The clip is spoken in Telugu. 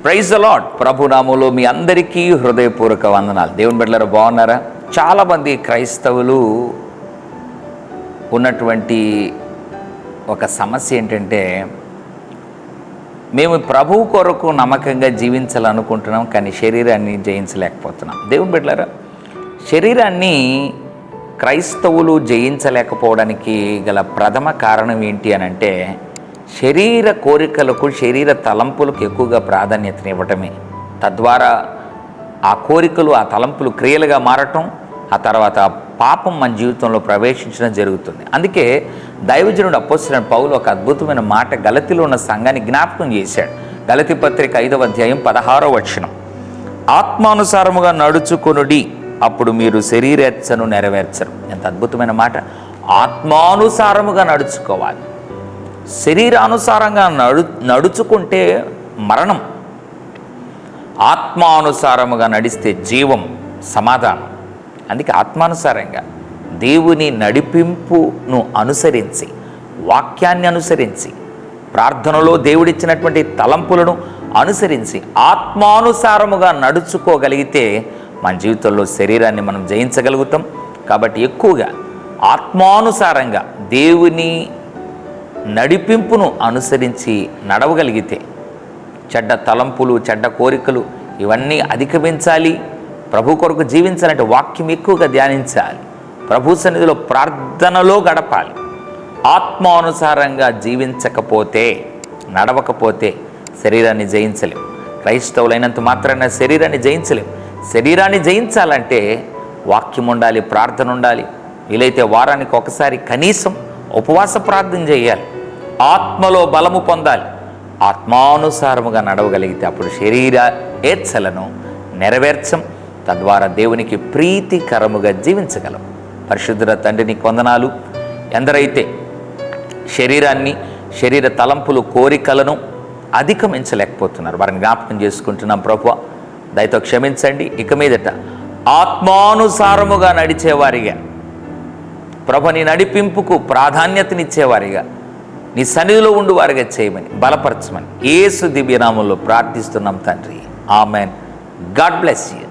Praise the lord. ప్రభునామంలో మీ అందరికీ హృదయపూర్వక వందనాలు. దేవుని బిడ్డలారా, బాగున్నారా? చాలామంది క్రైస్తవులు ఉన్నటువంటి ఒక సమస్య ఏంటంటే, మేము ప్రభువు కొరకు నమ్మకంగా జీవించాలనుకుంటున్నాం, కానీ శరీరాన్ని జయించలేకపోతున్నాం. దేవుని బిడ్డలారా, శరీరాన్ని క్రైస్తవులు జయించలేకపోవడానికి గల ప్రథమ కారణం ఏంటి అని అంటే, శరీర కోరికలకు, శరీర తలంపులకు ఎక్కువగా ప్రాధాన్యతనివ్వటమే. తద్వారా ఆ కోరికలు, ఆ తలంపులు క్రియలుగా మారటం, ఆ తర్వాత పాపం మన జీవితంలో ప్రవేశించడం జరుగుతుంది. అందుకే దైవజనుడు అపోస్తలుడైన పౌలు ఒక అద్భుతమైన మాట గలతీలో ఉన్న సంఘాన్ని జ్ఞాపకం చేశాడు. గలతీ పత్రిక 5వ అధ్యాయం 16వ వచనం, ఆత్మానుసారముగా నడుచుకొనుడి, అప్పుడు మీరు శరీరేచ్ఛను నెరవేర్చరు. ఎంత అద్భుతమైన మాట! ఆత్మానుసారముగా నడుచుకోవాలి. శరీరానుసారంగా నడుచుకుంటే మరణం, ఆత్మానుసారముగా నడిస్తే జీవం, సమాధానం. అందుకే ఆత్మానుసారంగా దేవుని నడిపింపును అనుసరించి, వాక్యాన్ని అనుసరించి, ప్రార్థనలో దేవుడిచ్చినటువంటి తలంపులను అనుసరించి ఆత్మానుసారముగా నడుచుకోగలిగితే మన జీవితంలో శరీరాన్ని మనం జయించగలుగుతాం. కాబట్టి ఎక్కువగా ఆత్మానుసారంగా దేవుని నడిపింపును అనుసరించి నడవగలిగితే చెడ్డ తలంపులు, చెడ్డ కోరికలు ఇవన్నీ అధిగమించాలి. ప్రభు కొరకు జీవించాలంటే వాక్యం ఎక్కువగా ధ్యానించాలి, ప్రభు సన్నిధిలో ప్రార్థనలో గడపాలి. ఆత్మానుసారంగా జీవించకపోతే, నడవకపోతే శరీరాన్ని జయించలేం. క్రైస్తవులైనంత మాత్రాన శరీరాన్ని జయించలేం. శరీరాన్ని జయించాలంటే వాక్యం ఉండాలి, ప్రార్థన ఉండాలి. వీలైతే వారానికి ఒకసారి కనీసం ఉపవాస ప్రార్థన చేయాలి. ఆత్మలో బలము పొందాలి. ఆత్మానుసారముగా నడవగలిగితే అప్పుడు శరీర ఏచ్ఛలను నెరవేర్చం, తద్వారా దేవునికి ప్రీతికరముగా జీవించగలం. పరిశుద్ధుల తండ్రి, నీకు వందనాలు. ఎందరైతే శరీరాన్ని, శరీర తలంపులు, కోరికలను అధిగమించలేకపోతున్నారు, వారిని జ్ఞాపకం చేసుకుంటున్నాం. ప్రభువా, దయతో క్షమించండి. ఇక మీదట ఆత్మానుసారముగా నడిచేవారిగా, ప్రభు నీ నడిపింపుకు ప్రాధాన్యతనిచ్చేవారిగా, నీ సన్నిధిలో ఉండువారిగా చేయమని, బలపరచమని యేసు దివ్యనామంలో ప్రార్థిస్తున్నాం తండ్రి. ఆమెన్. God bless you.